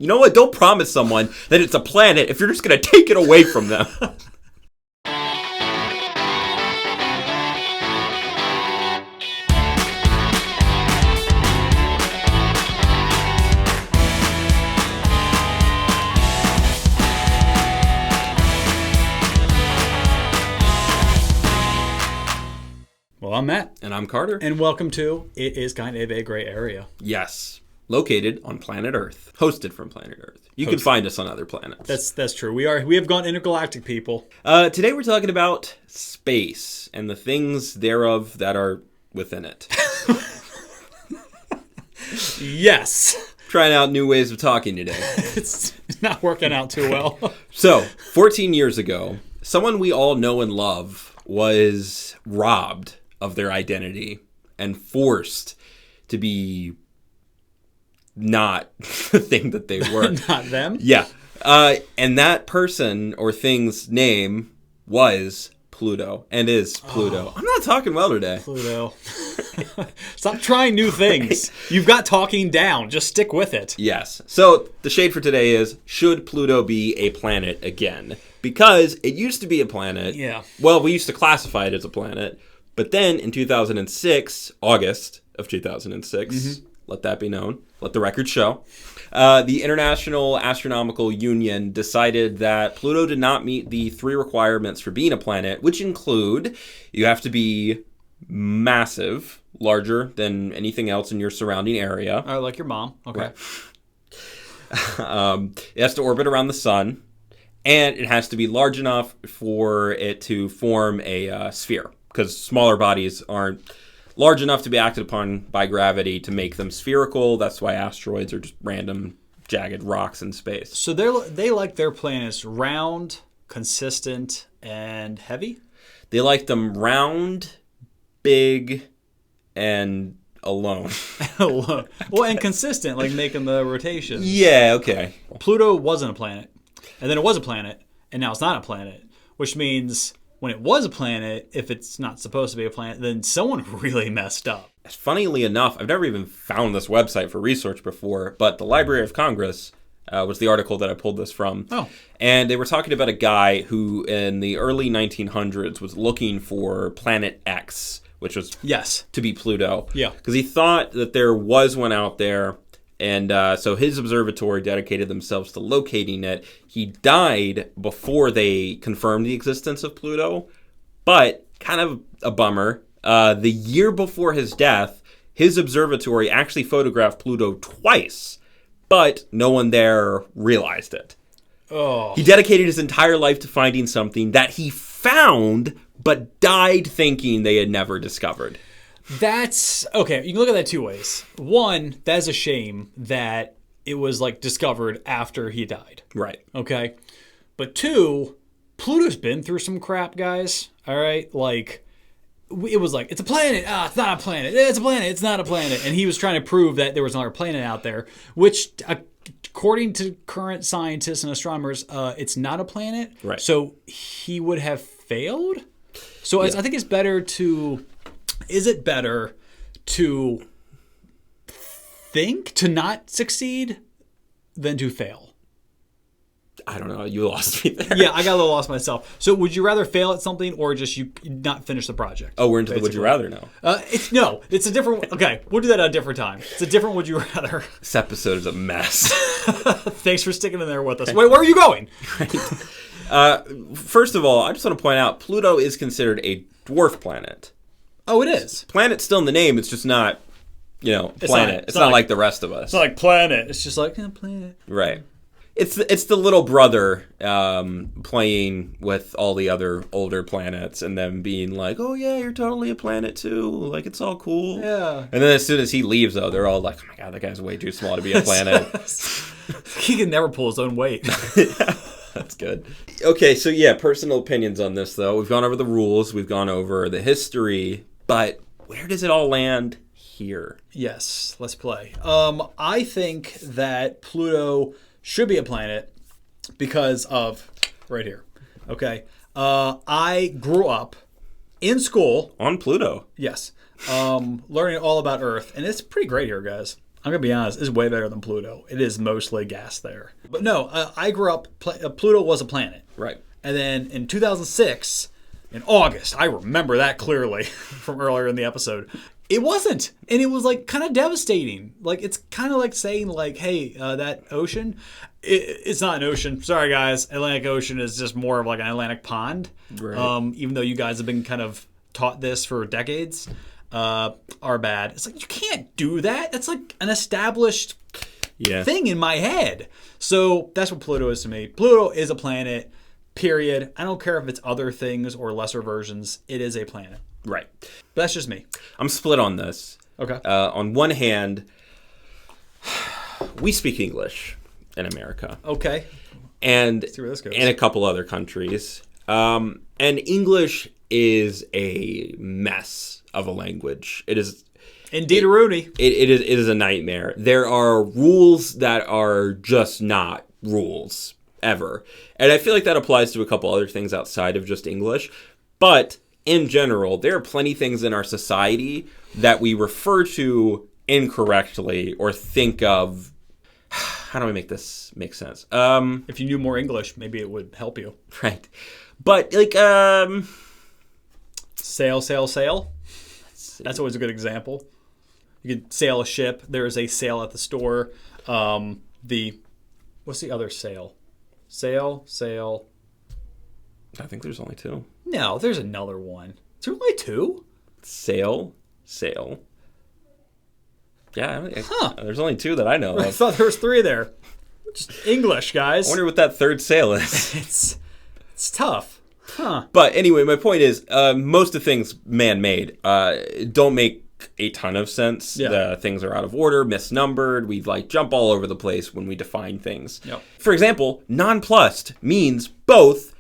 You know what? Don't promise someone that it's a planet if you're just going to take it away from them. Well, I'm Matt. And I'm Carter. And welcome to It Is Kind of a Gray Area. Yes. Located on planet Earth. Hosted from planet Earth. You can find us on other planets. That's true. We have gone intergalactic, people. Today we're talking about space and the things thereof that are within it. Yes. Trying out new ways of talking today. It's not working out too well. So, 14 years ago, someone we all know and love was robbed of their identity and forced to be not the thing that they were. Not them? Yeah. And that person or thing's name was Pluto and is Pluto. Oh. I'm not talking well today. Pluto. Stop trying new things. You've got talking down. Just stick with it. Yes. So the shade for today is, should Pluto be a planet again? Because it used to be a planet. Yeah. Well, we used to classify it as a planet. But then in 2006, August of 2006, let that be known, let the record show, the International Astronomical Union decided that Pluto did not meet the 3 requirements for being a planet, which include you have to be massive, larger than anything else in your surrounding area. Like your mom. Okay. Right. It has to orbit around the sun, and it has to be large enough for it to form a sphere, because smaller bodies aren't large enough to be acted upon by gravity to make them spherical. That's why asteroids are just random jagged rocks in space. So they like their planets round, consistent, and heavy? They like them round, big, and alone. Well, and consistent, like making the rotation. Yeah, okay. Pluto wasn't a planet, and then it was a planet, and now it's not a planet, which means when it was a planet, if it's not supposed to be a planet, then someone really messed up. Funnily enough, I've never even found this website for research before, but the Library of Congress was the article that I pulled this from. Oh. And they were talking about a guy who, in the early 1900s, was looking for Planet X, which was to be Pluto. Yeah. Because he thought that there was one out there. And so his observatory dedicated themselves to locating it. He died before they confirmed the existence of Pluto, but kind of a bummer. The year before his death, his observatory actually photographed Pluto twice, but no one there realized it. Oh. He dedicated his entire life to finding something that he found, but died thinking they had never discovered. That's okay. You can look at that 2 ways. One, that's a shame that it was like discovered after he died. Right. Okay. But 2, Pluto's been through some crap, guys. All right. Like, it was like, it's a planet. It's not a planet. It's a planet. It's not a planet. And he was trying to prove that there was another planet out there, which, according to current scientists and astronomers, it's not a planet. Right. So he would have failed. So I think it's better to. Is it better to think to not succeed than to fail? I don't know. You lost me there. Yeah, I got a little lost myself. So would you rather fail at something or just you not finish the project? Oh, we're into the would you rather now. It's a different... Okay, we'll do that at a different time. It's a different would you rather. This episode is a mess. Thanks for sticking in there with us. Wait, where are you going? First of all, I just want to point out, Pluto is considered a dwarf planet. Oh, it is. Planet's still in the name. It's just not, planet. It's not like the rest of us. It's not like planet. It's just like planet. Right. It's the little brother playing with all the other older planets and then being like, oh, yeah, you're totally a planet, too. Like, it's all cool. Yeah. And then as soon as he leaves, though, they're all like, oh, my God, that guy's way too small to be a planet. He can never pull his own weight. That's good. Okay, so yeah, personal opinions on this, though. We've gone over the rules. We've gone over the history. But where does it all land here? Yes, let's play. I think that Pluto should be a planet because of right here. Okay. I grew up in school on Pluto. Yes. Learning all about Earth, and it's pretty great here, guys. I'm going to be honest, it's way better than Pluto. It is mostly gas there. But no, I grew up, Pluto was a planet. Right. And then in 2006, in August, I remember that clearly from earlier in the episode, it wasn't. And it was like kind of devastating. Like it's kind of like saying like, hey, that ocean, it's not an ocean. Sorry, guys. Atlantic Ocean is just more of like an Atlantic pond. Right. Even though you guys have been kind of taught this for decades. Are bad. It's like, you can't do that. That's like an established thing in my head. So that's what Pluto is to me. Pluto is a planet, period. I don't care if it's other things or lesser versions. It is a planet. Right. But that's just me. I'm split on this. Okay. On one hand, we speak English in America. Okay. And Let's see where this goes. in a couple other countries. And English is a mess of a language. It is indeed a Rooney. It is a nightmare. There are rules that are just not rules ever. And I feel like that applies to a couple other things outside of just English. But in general, there are plenty of things in our society that we refer to incorrectly or think of. How do I make this make sense? If you knew more English, maybe it would help you. Right. But like sail. That's always a good example. You could sail a ship. There is a sale at the store. What's the other sale? Sail. I think there's only two. No, there's another one. Is there only two? Sail. Yeah, there's only two that I know I of. thought there was three there. Just English, guys. I wonder what that third sail is. It's tough. Huh. But anyway, my point is, most of the things man-made don't make a ton of sense. Yeah. The things are out of order, misnumbered. We like jump all over the place when we define things. Yep. For example, nonplussed means both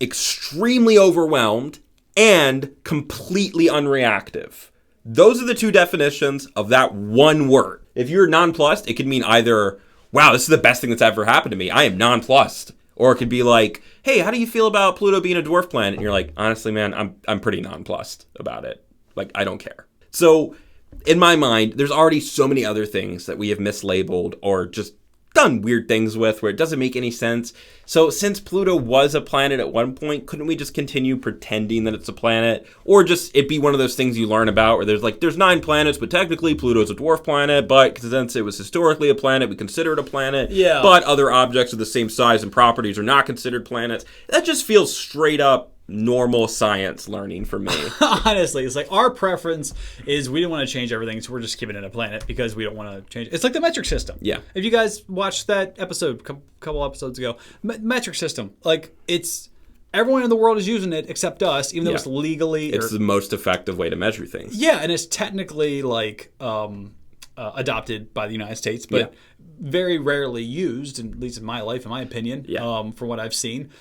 extremely overwhelmed and completely unreactive. Those are the two definitions of that one word. If you're nonplussed, it could mean either, wow, this is the best thing that's ever happened to me. I am nonplussed. Or it could be like, hey, how do you feel about Pluto being a dwarf planet? And you're like, honestly, man, I'm pretty nonplussed about it. Like, I don't care. So, in my mind, there's already so many other things that we have mislabeled or just done weird things with where it doesn't make any sense. So, since Pluto was a planet at one point, couldn't we just continue pretending that it's a planet? Or just it be one of those things you learn about where there's 9 planets, but technically Pluto's a dwarf planet, but since it was historically a planet, we consider it a planet. Yeah. But other objects of the same size and properties are not considered planets. That just feels straight up normal science learning for me. Honestly, it's like our preference is we didn't want to change everything, so we're just keeping it a planet because we don't want to change it. It's like the metric system. Yeah. If you guys watched that episode a couple episodes ago, metric system, like it's everyone in the world is using it except us, even though it's legally. It's the most effective way to measure things. Yeah, and it's technically like adopted by the United States, but very rarely used, at least in my life, in my opinion, from what I've seen.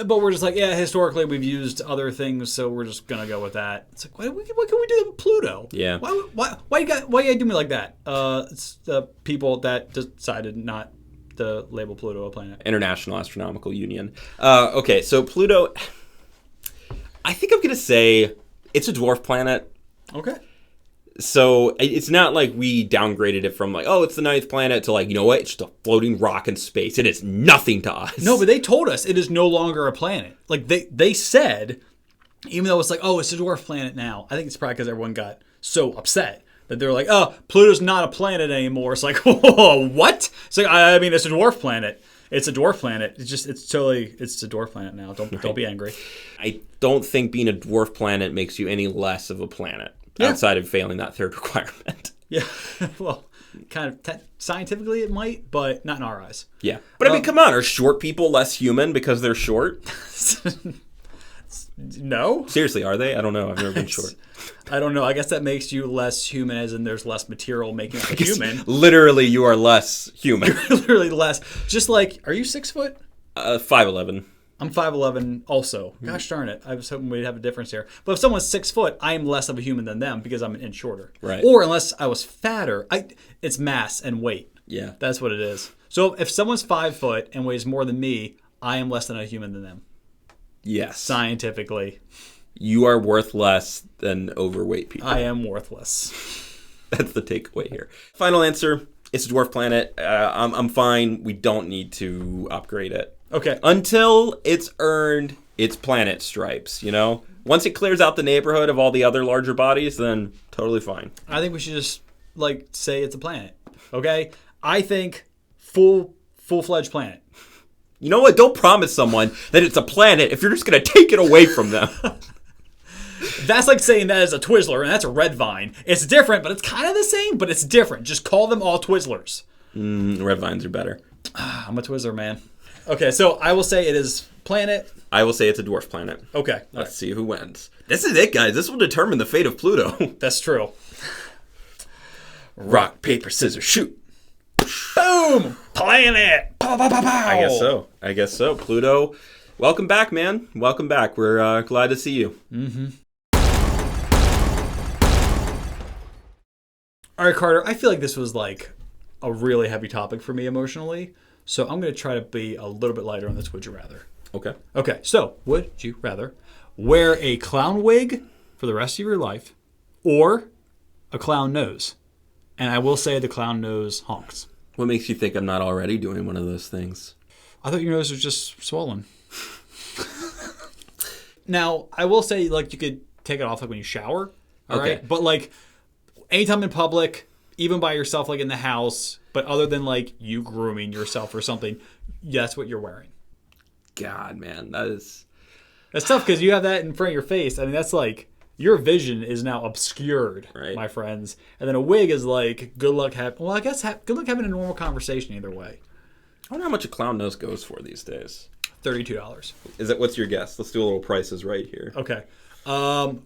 But we're just like, historically we've used other things, so we're just gonna go with that. It's like, what can we do with Pluto? Yeah. Why you gotta do me like that? It's the people that decided not to label Pluto a planet. International Astronomical Union. Okay, so Pluto, I think I'm gonna say it's a dwarf planet. Okay. So it's not like we downgraded it from like, oh, it's the 9th planet to like, you know what? It's just a floating rock in space. It is nothing to us. No, but they told us it is no longer a planet. Like they said, even though it's like, oh, it's a dwarf planet now. I think it's probably because everyone got so upset that they're like, oh, Pluto's not a planet anymore. It's like, whoa, what? It's like, I mean, it's a dwarf planet. It's a dwarf planet. It's a dwarf planet now. Don't be angry. I don't think being a dwarf planet makes you any less of a planet. Outside of failing that third requirement. Yeah, well, kind of scientifically it might, but not in our eyes. Yeah, but I mean, come on, are short people less human because they're short? No. Seriously, are they? I don't know. I've never been short. I don't know. I guess that makes you less human, as in there's less material making up a human. Literally, you are less human. You're literally less. Just like, are you 6 foot? 5'11". I'm 5'11" also. Gosh darn it. I was hoping we'd have a difference here. But if someone's 6 foot, I am less of a human than them because I'm an inch shorter. Right. Or unless I was fatter. It's mass and weight. Yeah. That's what it is. So if someone's 5 foot and weighs more than me, I am less than a human than them. Yes. Scientifically. You are worth less than overweight people. I am worthless. That's the takeaway here. Final answer, it's a dwarf planet. I'm fine. We don't need to upgrade it. Okay. Until it's earned its planet stripes, you know? Once it clears out the neighborhood of all the other larger bodies, then totally fine. I think we should just, like, say it's a planet. Okay? I think full-fledged planet. You know what? Don't promise someone that it's a planet if you're just going to take it away from them. That's like saying that is a Twizzler, and that's a red vine. It's different, but it's kind of the same, but it's different. Just call them all Twizzlers. Red vines are better. I'm a Twizzler, man. Okay, so I will say it is planet. I will say it's a dwarf planet. Okay. Let's see who wins. This is it, guys. This will determine the fate of Pluto. That's true. Rock, paper, scissors, shoot. Boom! Planet! Pow, pow, pow, pow. I guess so. Pluto, welcome back, man. Welcome back. We're glad to see you. Mm-hmm. All right, Carter, I feel like this was like a really heavy topic for me emotionally, so I'm going to try to be a little bit lighter on this would you rather. Okay. Okay, so would you rather wear a clown wig for the rest of your life or a clown nose? And I will say the clown nose honks. What makes you think I'm not already doing one of those things? I thought your nose was just swollen. Now, I will say, like, you could take it off like when you shower, all right? But like anytime in public, even by yourself, like in the house, but other than like you grooming yourself or something, that's what you're wearing. God, man, that's tough because you have that in front of your face. I mean, that's like your vision is now obscured, right, my friends. And then a wig is like good luck having. Well, I guess good luck having a normal conversation either way. I wonder how much a clown nose goes for these days. $32. Is it? What's your guess? Let's do a little prices right here. Okay,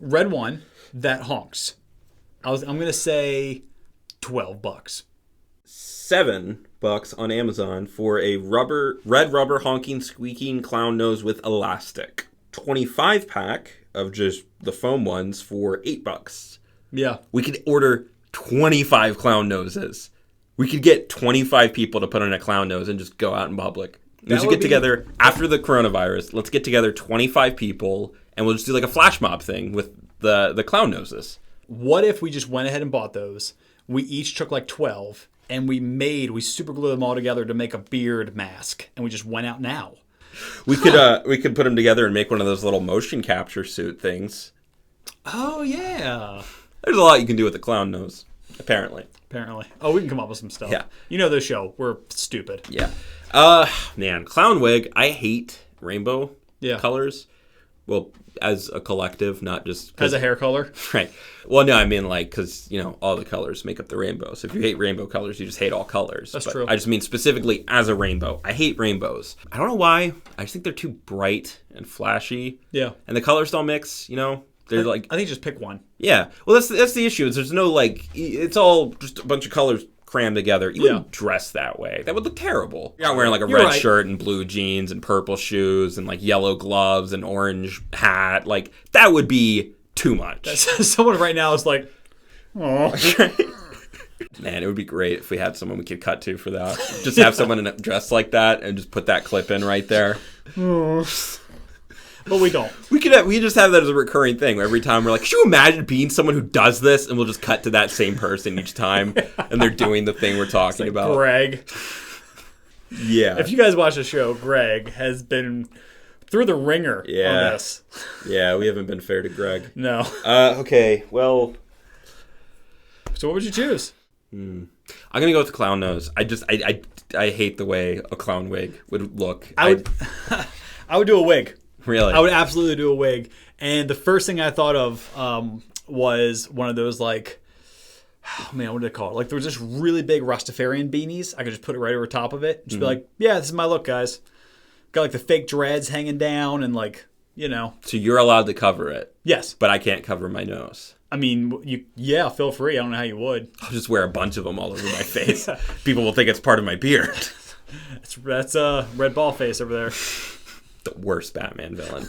red one that honks. I'm gonna say $12. $7 on Amazon for a red rubber honking squeaking clown nose with elastic. 25 pack of just the foam ones for $8. Yeah. We could order 25 clown noses. We could get 25 people to put on a clown nose and just go out in public. We should get together after the coronavirus. Let's get together 25 people and we'll just do like a flash mob thing with the clown noses. What if we just went ahead and bought those? We each took like 12 and we super glued them all together to make a beard mask, and we just went out now. We could put them together and make one of those little motion capture suit things. Oh yeah. There's a lot you can do with the clown nose, apparently. Oh, we can come up with some stuff. Yeah. You know this show, we're stupid. Yeah. Man, clown wig. I hate rainbow colors. Well, as a collective, not just as a hair color. Right. Well, no, I mean like because all the colors make up the rainbow. So if you hate rainbow colors, you just hate all colors. That's true. I just mean specifically as a rainbow. I hate rainbows. I don't know why. I just think they're too bright and flashy. Yeah. And the colors don't mix. They're like. I think just pick one. Yeah. Well, that's the issue. Is there's no like. It's all just a bunch of colors crammed together. You wouldn't dress that way. That would look terrible. You're not wearing like a red shirt and blue jeans and purple shoes and like yellow gloves and orange hat. Like that would be too much. Someone right now is like, oh. Man, it would be great if we had someone we could cut to for that. Just have someone in a dress like that and just put that clip in right there. But we don't. We just have that as a recurring thing. Every time we're like, could you imagine being someone who does this? And we'll just cut to that same person each time. And they're doing the thing we're talking about. Greg. Yeah. If you guys watch the show, Greg has been through the ringer on this. Yeah, we haven't been fair to Greg. No. Okay, well. So what would you choose? I'm going to go with the clown nose. I hate the way a clown wig would look. I would do a wig. Really? I would absolutely do a wig. And the first thing I thought of was one of those like, oh man, what did they call it? Like there was this really big Rastafarian beanies. I could just put it right over top of it. Just be like, yeah, this is my look, guys. Got like the fake dreads hanging down and like, So you're allowed to cover it? Yes. But I can't cover my nose? I mean, feel free. I don't know how you would. I'll just wear a bunch of them all over my face. People will think it's part of my beard. That's red ball face over there. The worst Batman villain.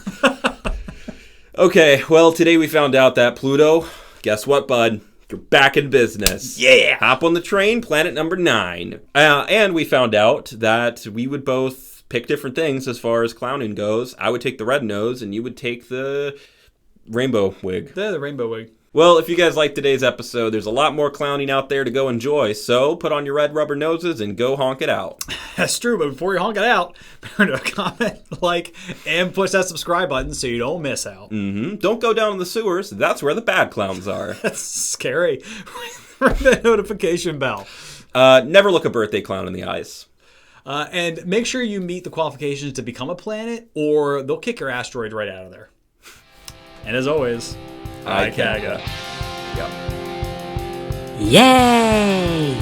Okay, well, today we found out that Pluto, guess what, bud? You're back in business. Yeah! Hop on the train, planet number 9. And we found out that we would both pick different things as far as clowning goes. I would take the red nose, and you would take the rainbow wig. The rainbow wig. Well, if you guys like today's episode, there's a lot more clowning out there to go enjoy, so put on your red rubber noses and go honk it out. That's true, but before you honk it out, remember to comment, like, and push that subscribe button so you don't miss out. Don't go down in the sewers. That's where the bad clowns are. That's scary. Ring that notification bell. Never look a birthday clown in the eyes. And make sure you meet the qualifications to become a planet, or they'll kick your asteroid right out of there. And as always, IKAGA. Yep. Yay!